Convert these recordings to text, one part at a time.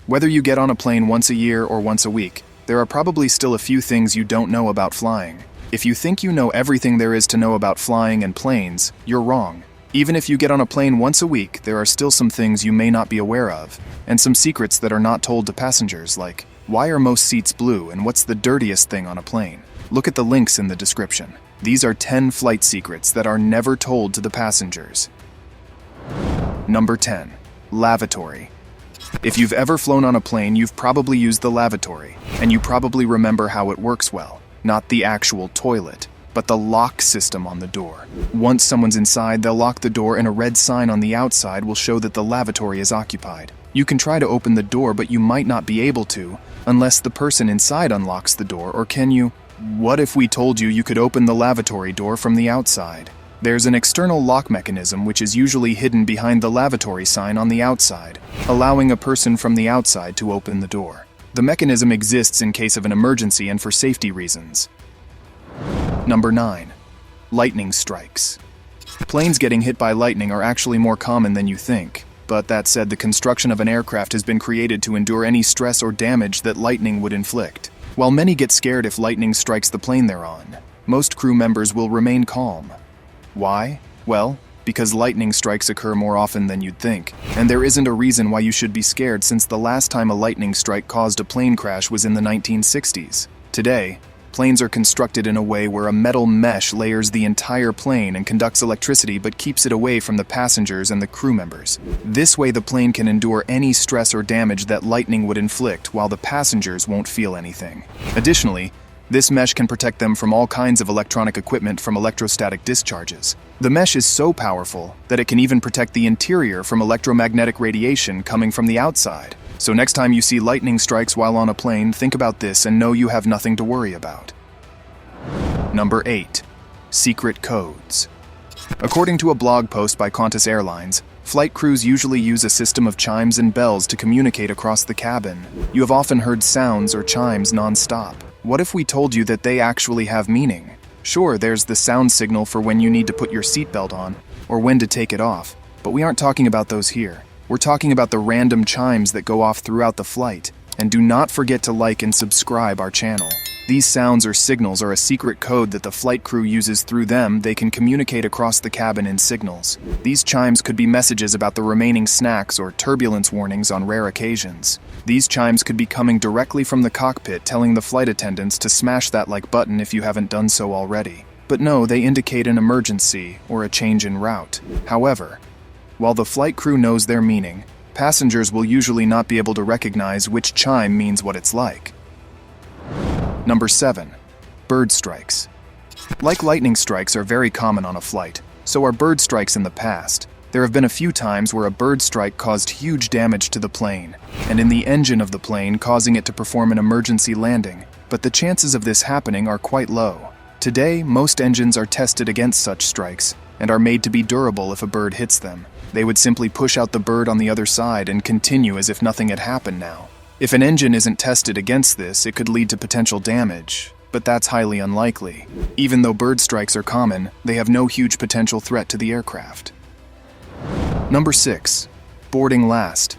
Whether you get on a plane once a year or once a week, there are probably still a few things you don't know about flying. If you think you know everything there is to know about flying and planes, you're wrong. Even if you get on a plane once a week, there are still some things you may not be aware of, and some secrets that are not told to passengers, like, why are most seats blue and what's the dirtiest thing on a plane? Look at the links in the description. These are 10 flight secrets that are never told to the passengers. Number 10. Lavatory. If you've ever flown on a plane, you've probably used the lavatory, and you probably remember how it works well. Not the actual toilet, but the lock system on the door. Once someone's inside, they'll lock the door and a red sign on the outside will show that the lavatory is occupied. You can try to open the door, but you might not be able to, unless the person inside unlocks the door, or can you? What if we told you you could open the lavatory door from the outside? There's an external lock mechanism which is usually hidden behind the lavatory sign on the outside, allowing a person from the outside to open the door. The mechanism exists in case of an emergency and for safety reasons. Number 9. Lightning strikes. Planes getting hit by lightning are actually more common than you think, but that said, the construction of an aircraft has been created to endure any stress or damage that lightning would inflict. While many get scared if lightning strikes the plane they're on, most crew members will remain calm. Why? Well, because lightning strikes occur more often than you'd think, and there isn't a reason why you should be scared since the last time a lightning strike caused a plane crash was in the 1960s. Today, planes are constructed in a way where a metal mesh layers the entire plane and conducts electricity but keeps it away from the passengers and the crew members. This way the plane can endure any stress or damage that lightning would inflict while the passengers won't feel anything. Additionally, this mesh can protect them from all kinds of electronic equipment from electrostatic discharges. The mesh is so powerful that it can even protect the interior from electromagnetic radiation coming from the outside. So next time you see lightning strikes while on a plane, think about this and know you have nothing to worry about. Number 8. Secret codes. According to a blog post by Qantas Airlines, flight crews usually use a system of chimes and bells to communicate across the cabin. You have often heard sounds or chimes non-stop. What if we told you that they actually have meaning? Sure, there's the sound signal for when you need to put your seatbelt on, or when to take it off, but we aren't talking about those here. We're talking about the random chimes that go off throughout the flight. And do not forget to like and subscribe our channel. These sounds or signals are a secret code that the flight crew uses. Through them, they can communicate across the cabin in signals. These chimes could be messages about the remaining snacks or turbulence warnings on rare occasions. These chimes could be coming directly from the cockpit, telling the flight attendants to smash that like button if you haven't done so already. But no, they indicate an emergency or a change in route. However, while the flight crew knows their meaning, passengers will usually not be able to recognize which chime means what it's like. Number 7. Bird strikes. Like lightning strikes are very common on a flight, so are bird strikes in the past. There have been a few times where a bird strike caused huge damage to the plane, and in the engine of the plane, causing it to perform an emergency landing, but the chances of this happening are quite low. Today, most engines are tested against such strikes, and are made to be durable if a bird hits them. They would simply push out the bird on the other side and continue as if nothing had happened now. If an engine isn't tested against this, it could lead to potential damage, but that's highly unlikely. Even though bird strikes are common, they have no huge potential threat to the aircraft. Number 6. Boarding last.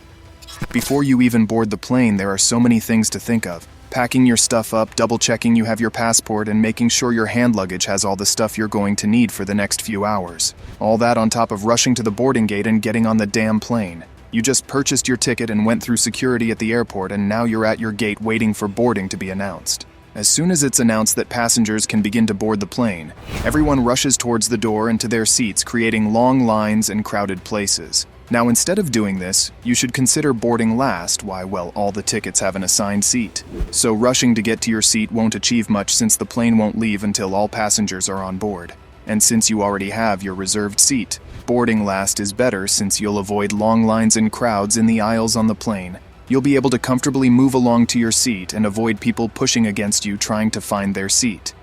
Before you even board the plane, there are so many things to think of. Packing your stuff up, double-checking you have your passport, and making sure your hand luggage has all the stuff you're going to need for the next few hours. All that on top of rushing to the boarding gate and getting on the damn plane. You just purchased your ticket and went through security at the airport, and now you're at your gate waiting for boarding to be announced. As soon as it's announced that passengers can begin to board the plane, everyone rushes towards the door and to their seats, creating long lines and crowded places. Now, instead of doing this, you should consider boarding last. Why, well, all the tickets have an assigned seat. So rushing to get to your seat won't achieve much since the plane won't leave until all passengers are on board. And since you already have your reserved seat, boarding last is better since you'll avoid long lines and crowds in the aisles on the plane. You'll be able to comfortably move along to your seat and avoid people pushing against you trying to find their seat.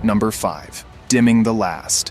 Number 5. Dimming the last.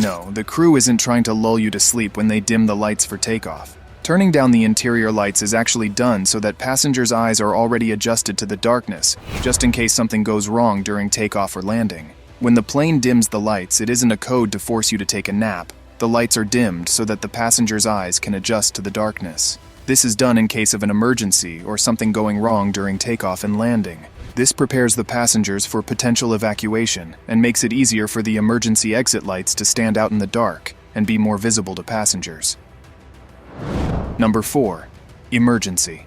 No, the crew isn't trying to lull you to sleep when they dim the lights for takeoff. Turning down the interior lights is actually done so that passengers' eyes are already adjusted to the darkness, just in case something goes wrong during takeoff or landing. When the plane dims the lights, it isn't a code to force you to take a nap. The lights are dimmed so that the passenger's eyes can adjust to the darkness. This is done in case of an emergency or something going wrong during takeoff and landing. This prepares the passengers for potential evacuation and makes it easier for the emergency exit lights to stand out in the dark and be more visible to passengers. Number 4. Emergency.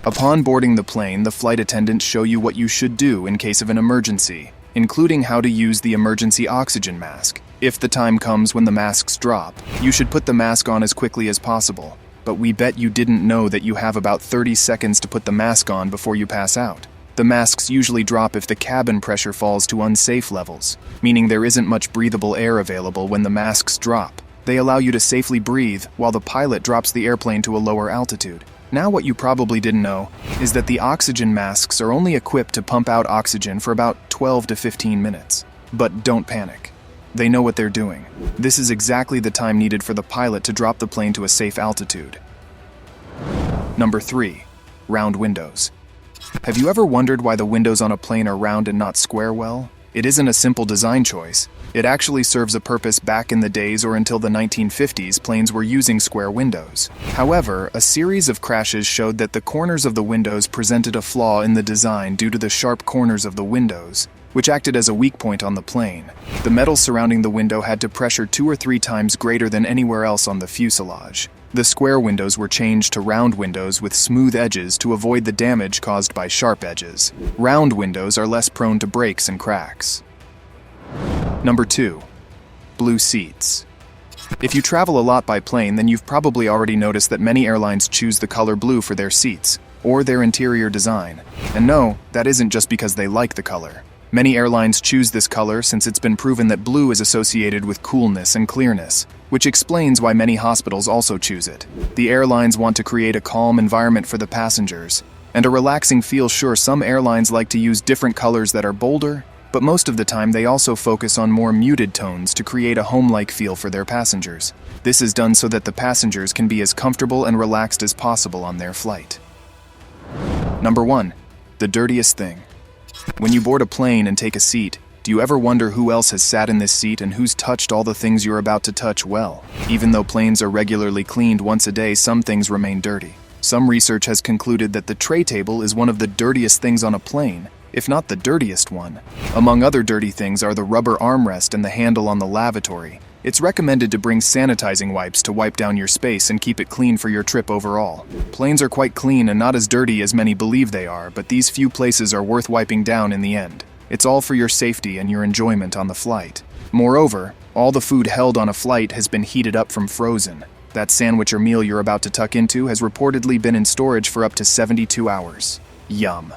Upon boarding the plane, the flight attendants show you what you should do in case of an emergency, including how to use the emergency oxygen mask. If the time comes when the masks drop, you should put the mask on as quickly as possible. But we bet you didn't know that you have about 30 seconds to put the mask on before you pass out. The masks usually drop if the cabin pressure falls to unsafe levels, meaning there isn't much breathable air available when the masks drop. They allow you to safely breathe while the pilot drops the airplane to a lower altitude. Now what you probably didn't know is that the oxygen masks are only equipped to pump out oxygen for about 12 to 15 minutes. But don't panic. They know what they're doing. This is exactly the time needed for the pilot to drop the plane to a safe altitude. Number 3. Round windows. Have you ever wondered why the windows on a plane are round and not square well? It isn't a simple design choice. It actually serves a purpose. Back in the days or until the 1950s, planes were using square windows. However, a series of crashes showed that the corners of the windows presented a flaw in the design due to the sharp corners of the windows, which acted as a weak point on the plane. The metal surrounding the window had to pressure 2 or 3 times greater than anywhere else on the fuselage. The square windows were changed to round windows with smooth edges to avoid the damage caused by sharp edges. Round windows are less prone to breaks and cracks. Number 2. Blue seats. If you travel a lot by plane, then you've probably already noticed that many airlines choose the color blue for their seats, or their interior design. And no, that isn't just because they like the color. Many airlines choose this color since it's been proven that blue is associated with coolness and clearness, which explains why many hospitals also choose it. The airlines want to create a calm environment for the passengers, and a relaxing feel. Sure, some airlines like to use different colors that are bolder, but most of the time they also focus on more muted tones to create a home-like feel for their passengers. This is done so that the passengers can be as comfortable and relaxed as possible on their flight. Number 1. The dirtiest thing. When you board a plane and take a seat, do you ever wonder who else has sat in this seat and who's touched all the things you're about to touch? Well, even though planes are regularly cleaned once a day, some things remain dirty. Some research has concluded that the tray table is one of the dirtiest things on a plane, if not the dirtiest one. Among other dirty things are the rubber armrest and the handle on the lavatory. It's recommended to bring sanitizing wipes to wipe down your space and keep it clean for your trip overall. Planes are quite clean and not as dirty as many believe they are, but these few places are worth wiping down in the end. It's all for your safety and your enjoyment on the flight. Moreover, all the food held on a flight has been heated up from frozen. That sandwich or meal you're about to tuck into has reportedly been in storage for up to 72 hours. Yum.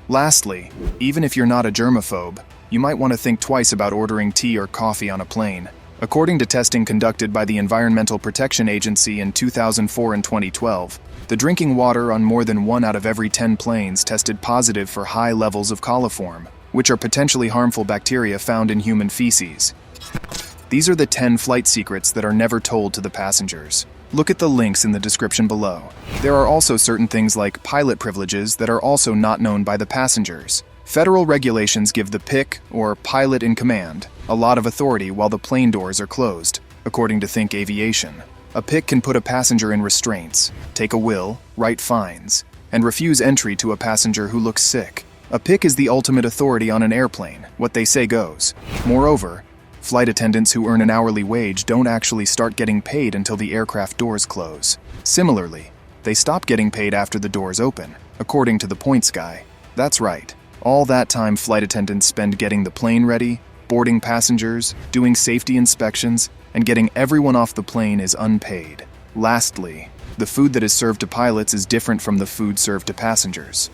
Lastly, even if you're not a germaphobe, you might want to think twice about ordering tea or coffee on a plane. According to testing conducted by the Environmental Protection Agency in 2004 and 2012, the drinking water on more than 1 out of every 10 planes tested positive for high levels of coliform, which are potentially harmful bacteria found in human feces. These are the 10 flight secrets that are never told to the passengers. Look at the links in the description below. There are also certain things like pilot privileges that are also not known by the passengers. Federal regulations give the PIC, or pilot in command, a lot of authority while the plane doors are closed, according to Think Aviation. A PIC can put a passenger in restraints, take a will, write fines, and refuse entry to a passenger who looks sick. A PIC is the ultimate authority on an airplane. What they say goes. Moreover, flight attendants who earn an hourly wage don't actually start getting paid until the aircraft doors close. Similarly, they stop getting paid after the doors open, according to the points guy. That's right. All that time flight attendants spend getting the plane ready, boarding passengers, doing safety inspections, and getting everyone off the plane is unpaid. Lastly, the food that is served to pilots is different from the food served to passengers.